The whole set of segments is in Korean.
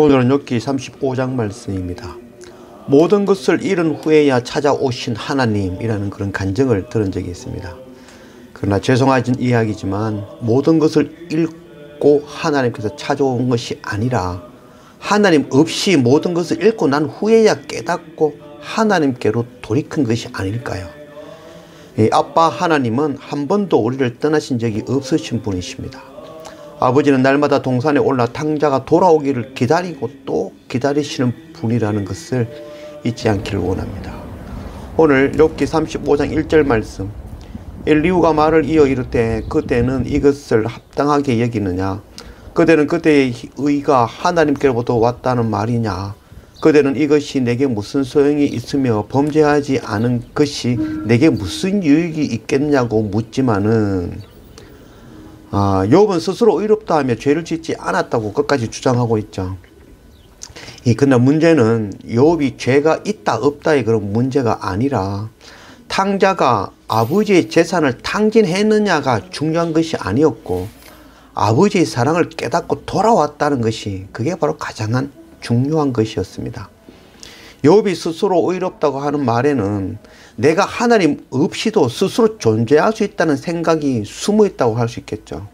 오늘은 욥기 35장 말씀입니다. 모든 것을 잃은 후에야 찾아오신 하나님이라는 그런 간증을 들은 적이 있습니다. 그러나 죄송하진 이야기지만 모든 것을 잃고 하나님께서 찾아온 것이 아니라 하나님 없이 모든 것을 잃고 난 후에야 깨닫고 하나님께로 돌이킨 것이 아닐까요? 아빠 하나님은 한 번도 우리를 떠나신 적이 없으신 분이십니다. 아버지는 날마다 동산에 올라 탕자가 돌아오기를 기다리고 또 기다리시는 분이라는 것을 잊지 않기를 원합니다. 오늘 욥기 35장 1절 말씀, 엘리후가 말을 이어 이르되 그대는 이것을 합당하게 여기느냐? 그대는 그대의 의가 하나님께로부터 왔다는 말이냐? 그대는 이것이 내게 무슨 소용이 있으며 범죄하지 않은 것이 내게 무슨 유익이 있겠냐고 묻지만은 욥은 스스로 의롭다 하며 죄를 짓지 않았다고 끝까지 주장하고 있죠. 그러나 문제는 욥이 죄가 있다 없다의 그런 문제가 아니라 탕자가 아버지의 재산을 탕진했느냐가 중요한 것이 아니었고 아버지의 사랑을 깨닫고 돌아왔다는 것이 그게 바로 가장 중요한 것이었습니다. 욥이 스스로 의롭다고 하는 말에는 내가 하나님 없이도 스스로 존재할 수 있다는 생각이 숨어 있다고 할 수 있겠죠.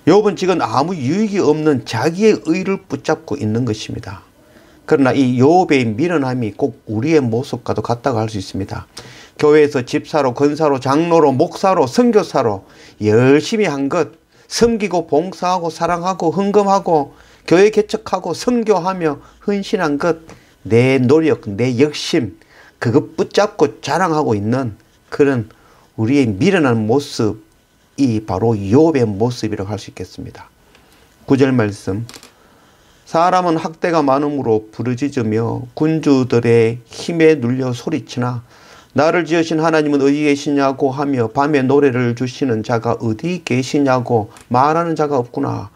욥은 지금 아무 유익이 없는 자기의 의를 붙잡고 있는 것입니다. 그러나 이 욥의 미련함이 꼭 우리의 모습과도 같다고 할 수 있습니다. 교회에서 집사로, 권사로, 장로로, 목사로, 선교사로 열심히 한 것, 섬기고 봉사하고 사랑하고 헌금하고 교회 개척하고 선교하며 헌신한 것, 내 노력, 내 역심, 그것 붙잡고 자랑하고 있는 그런 우리의 미련한 모습이 바로 욥의 모습이라고 할 수 있겠습니다. 9절 말씀, 사람은 학대가 많음으로 부르짖으며 군주들의 힘에 눌려 소리치나 나를 지으신 하나님은 어디 계시냐고 하며 밤에 노래를 주시는 자가 어디 계시냐고 말하는 자가 없구나.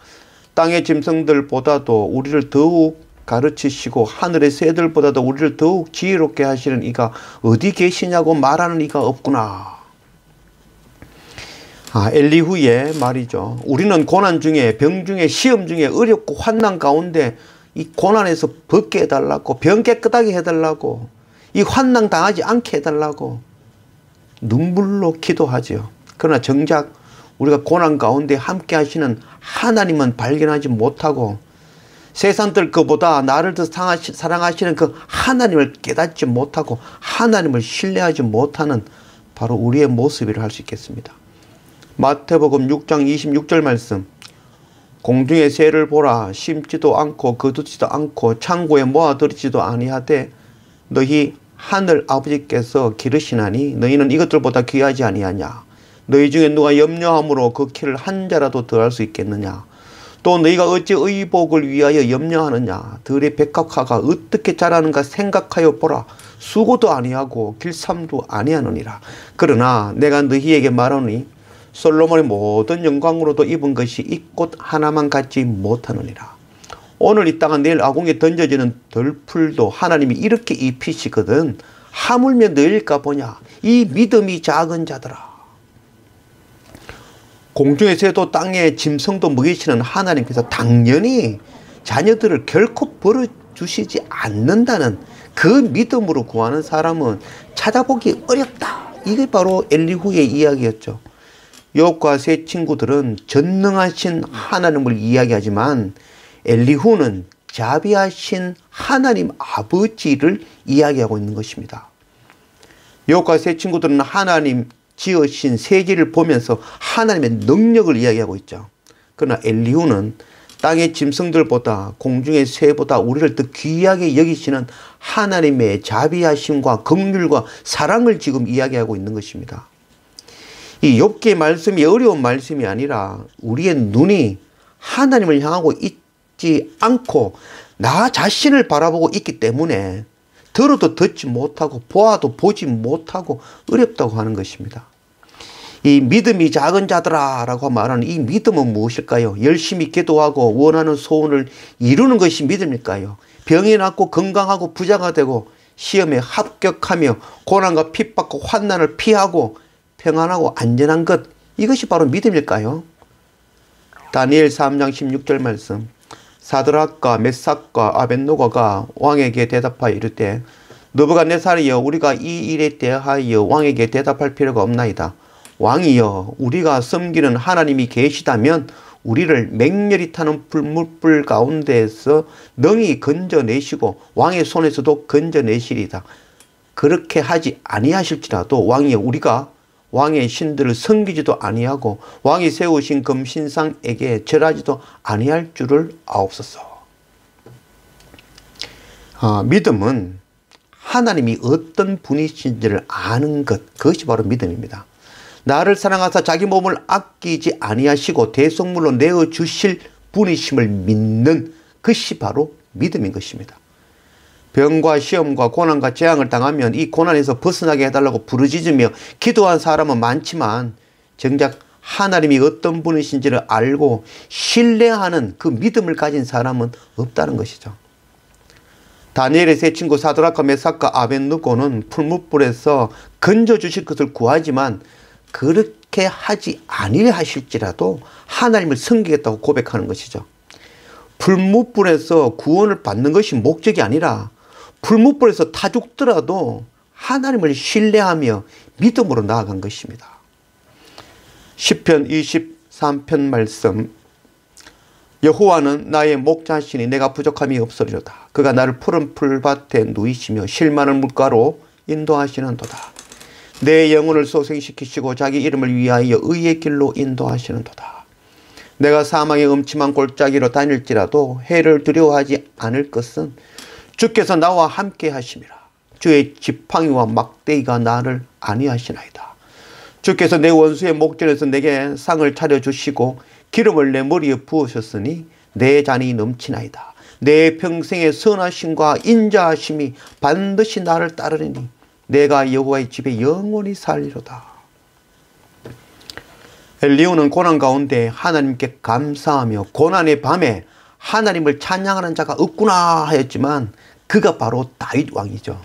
땅의 짐승들보다도 우리를 더욱 가르치시고 하늘의 새들보다도 우리를 더욱 지혜롭게 하시는 이가 어디 계시냐고 말하는 이가 없구나. 엘리후의 말이죠. 우리는 고난 중에, 병 중에, 시험 중에, 어렵고 환난 가운데 이 고난에서 벗게 해달라고, 병 깨끗하게 해달라고, 이 환난 당하지 않게 해달라고 눈물로 기도하죠. 그러나 정작 우리가 고난 가운데 함께 하시는 하나님은 발견하지 못하고 세상들 그보다 나를 더 사랑하시는 그 하나님을 깨닫지 못하고 하나님을 신뢰하지 못하는 바로 우리의 모습이라 할 수 있겠습니다. 마태복음 6장 26절 말씀, 공중의 새를 보라. 심지도 않고 거두지도 않고 창고에 모아들이지도 아니하되 너희 하늘 아버지께서 기르시나니 너희는 이것들보다 귀하지 아니하냐? 너희 중에 누가 염려함으로 그 키를 한 자라도 더할 수 있겠느냐? 또 너희가 어찌 의복을 위하여 염려하느냐? 들의 백합화가 어떻게 자라는가 생각하여 보라. 수고도 아니하고 길쌈도 아니하느니라. 그러나 내가 너희에게 말하노니 솔로몬의 모든 영광으로도 입은 것이 이 꽃 하나만 갖지 못하느니라. 오늘 이 땅은 내일 아궁에 던져지는 덜풀도 하나님이 이렇게 입히시거든 하물며 너희일까 보냐. 이 믿음이 작은 자들아. 공중의 새도 땅의 짐승도 먹이시는 하나님께서 당연히 자녀들을 결코 버려주시지 않는다는 그 믿음으로 구하는 사람은 찾아보기 어렵다. 이게 바로 엘리후의 이야기였죠. 욥과 세 친구들은 전능하신 하나님을 이야기하지만 엘리후는 자비하신 하나님 아버지를 이야기하고 있는 것입니다. 욥과 세 친구들은 하나님 지으신 세계를 보면서 하나님의 능력을 이야기하고 있죠. 그러나 엘리후는 땅의 짐승들보다 공중의 새보다 우리를 더 귀하게 여기시는 하나님의 자비하심과 긍휼과 사랑을 지금 이야기하고 있는 것입니다. 이 욥기의 말씀이 어려운 말씀이 아니라 우리의 눈이 하나님을 향하고 있지 않고 나 자신을 바라보고 있기 때문에 들어도 듣지 못하고 보아도 보지 못하고 어렵다고 하는 것입니다. 이 믿음이 작은 자들아 라고 말하는 이 믿음은 무엇일까요? 열심히 기도하고 원하는 소원을 이루는 것이 믿음일까요? 병이 낫고 건강하고 부자가 되고 시험에 합격하며 고난과 핍박과 환난을 피하고 평안하고 안전한 것, 이것이 바로 믿음일까요? 다니엘 3장 16절 말씀, 사드락과 메삭과 아벳노고가 왕에게 대답하여 이르되 느부갓네살이여 우리가 이 일에 대하여 왕에게 대답할 필요가 없나이다. 왕이여 우리가 섬기는 하나님이 계시다면 우리를 맹렬히 타는 불못불 가운데에서 능히 건져내시고 왕의 손에서도 건져내시리다. 그렇게 하지 아니하실지라도 왕이여 우리가 왕의 신들을 섬기지도 아니하고 왕이 세우신 금신상에게 절하지도 아니할 줄을 아옵소서. 믿음은 하나님이 어떤 분이신지를 아는 것, 그것이 바로 믿음입니다. 나를 사랑하사 자기 몸을 아끼지 아니하시고 대속물로 내어주실 분이심을 믿는 것이 바로 믿음인 것입니다. 병과 시험과 고난과 재앙을 당하면 이 고난에서 벗어나게 해달라고 부르짖으며 기도한 사람은 많지만 정작 하나님이 어떤 분이신지를 알고 신뢰하는 그 믿음을 가진 사람은 없다는 것이죠. 다니엘의 세 친구 사드락과 메삭과 아벳느고는 풀무불에서 건져주실 것을 구하지만 그렇게 하지 아니하실지라도 하나님을 섬기겠다고 고백하는 것이죠. 풀무불에서 구원을 받는 것이 목적이 아니라 풀무불에서 타 죽더라도 하나님을 신뢰하며 믿음으로 나아간 것입니다. 시편 23편 말씀, 여호와는 나의 목자시니 내가 부족함이 없으리로다. 그가 나를 푸른 풀밭에 누이시며 실만한 물가로 인도하시는도다. 내 영혼을 소생시키시고 자기 이름을 위하여 의의 길로 인도하시는도다. 내가 사망의 음침한 골짜기로 다닐지라도 해를 두려워하지 않을 것은 주께서 나와 함께 하심이라. 주의 지팡이와 막대기가 나를 안위하시나이다. 주께서 내 원수의 목전에서 내게 상을 차려주시고 기름을 내 머리에 부으셨으니 내 잔이 넘치나이다. 내 평생의 선하심과 인자하심이 반드시 나를 따르리니 내가 여호와의 집에 영원히 살리로다. 엘리후는 고난 가운데 하나님께 감사하며 고난의 밤에 하나님을 찬양하는 자가 없구나 하였지만 그가 바로 다윗 왕이죠.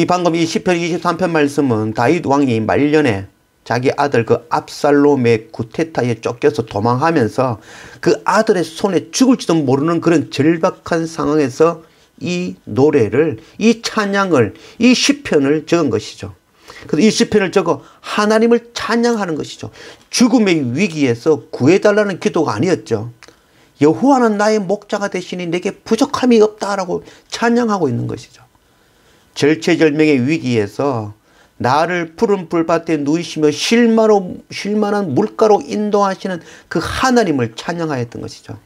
방금 이 시편 23편 말씀은 다윗 왕이 말년에 자기 아들 그 압살롬의 구테타에 쫓겨서 도망하면서 그 아들의 손에 죽을지도 모르는 그런 절박한 상황에서 이 노래를, 이 찬양을, 이 시편을 적은 것이죠. 그래서 이 시편을 적어 하나님을 찬양하는 것이죠. 죽음의 위기에서 구해달라는 기도가 아니었죠. 여호와는 나의 목자가 되시니 내게 부족함이 없다라고 찬양하고 있는 것이죠. 절체절명의 위기에서 나를 푸른 불밭에 누이시며 쉴만한 물가로 인도하시는 그 하나님을 찬양하였던 것이죠.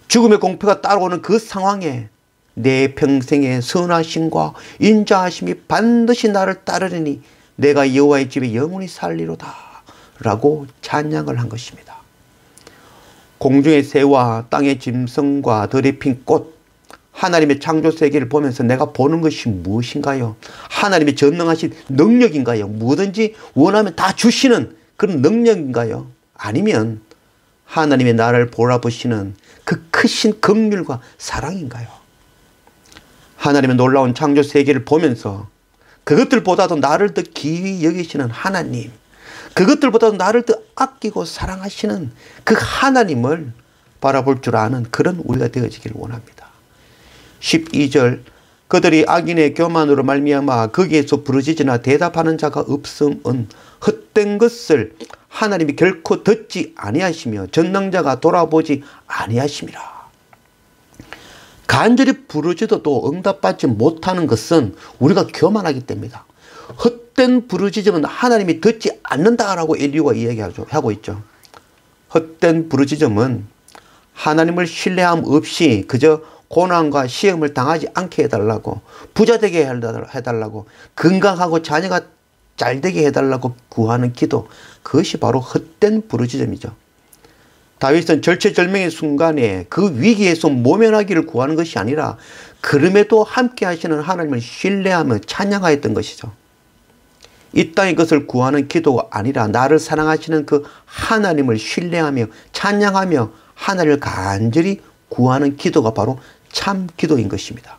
죽음의 공포가 따라오는 그 상황에 내 평생의 선하심과 인자하심이 반드시 나를 따르리니 내가 여호와의 집에 영원히 살리로다 라고 찬양을 한 것입니다. 공중의 새와 땅의 짐승과 들에 핀 꽃, 하나님의 창조 세계를 보면서 내가 보는 것이 무엇인가요? 하나님의 전능하신 능력인가요? 뭐든지 원하면 다 주시는 그런 능력인가요? 아니면 하나님의 나를 바라보시는 그 크신 긍휼과 사랑인가요? 하나님의 놀라운 창조 세계를 보면서 그것들보다도 나를 더 귀히 여기시는 하나님, 그것들보다도 나를 더 아끼고 사랑하시는 그 하나님을 바라볼 줄 아는 그런 우리가 되어지기를 원합니다. 12절, 그들이 악인의 교만으로 말미암아 거기에서 부르짖으나 대답하는 자가 없음은 헛된 것을 하나님이 결코 듣지 아니하시며 전능자가 돌아보지 아니하심이라. 간절히 부르짖어도 응답받지 못하는 것은 우리가 교만하기 때문이다. 헛된 부르짖음은 하나님이 듣지 않는다라고 엘리후가 이야기하고 있죠. 헛된 부르짖음은 하나님을 신뢰함 없이 그저 고난과 시험을 당하지 않게 해달라고, 부자 되게 해달라고, 건강하고 자녀가 잘 되게 해달라고 구하는 기도, 그것이 바로 헛된 부르짖음이죠. 다윗은 절체절명의 순간에 그 위기에서 모면하기를 구하는 것이 아니라 그럼에도 함께 하시는 하나님을 신뢰하며 찬양하였던 것이죠. 이 땅의 것을 구하는 기도가 아니라 나를 사랑하시는 그 하나님을 신뢰하며 찬양하며 하나님을 간절히 구하는 기도가 바로 참 기도인 것입니다.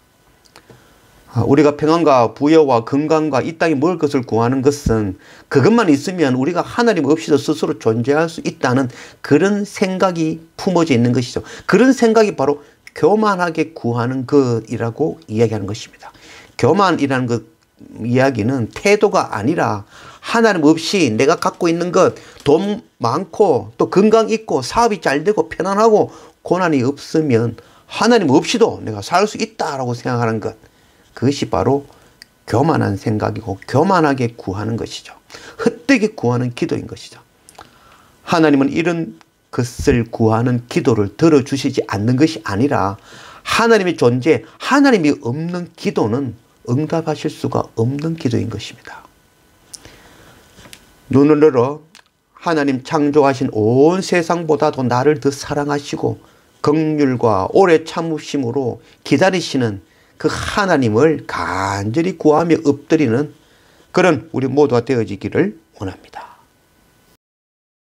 우리가 평안과 부여와 건강과 이 땅에 먹을 것을 구하는 것은 그것만 있으면 우리가 하나님 없이도 스스로 존재할 수 있다는 그런 생각이 품어져 있는 것이죠. 그런 생각이 바로 교만하게 구하는 것이라고 이야기하는 것입니다. 교만이라는 것 이야기는 태도가 아니라 하나님 없이 내가 갖고 있는 것, 돈 많고 또 건강 있고 사업이 잘 되고 편안하고 고난이 없으면 하나님 없이도 내가 살 수 있다라고 생각하는 것, 그것이 바로 교만한 생각이고 교만하게 구하는 것이죠. 헛되게 구하는 기도인 것이죠. 하나님은 이런 것을 구하는 기도를 들어주시지 않는 것이 아니라 하나님의 존재, 하나님이 없는 기도는 응답하실 수가 없는 기도인 것입니다. 눈을 열어 하나님 창조하신 온 세상보다도 나를 더 사랑하시고 긍휼과 오래 참으심으로 기다리시는 그 하나님을 간절히 구하며 엎드리는 그런 우리 모두가 되어지기를 원합니다.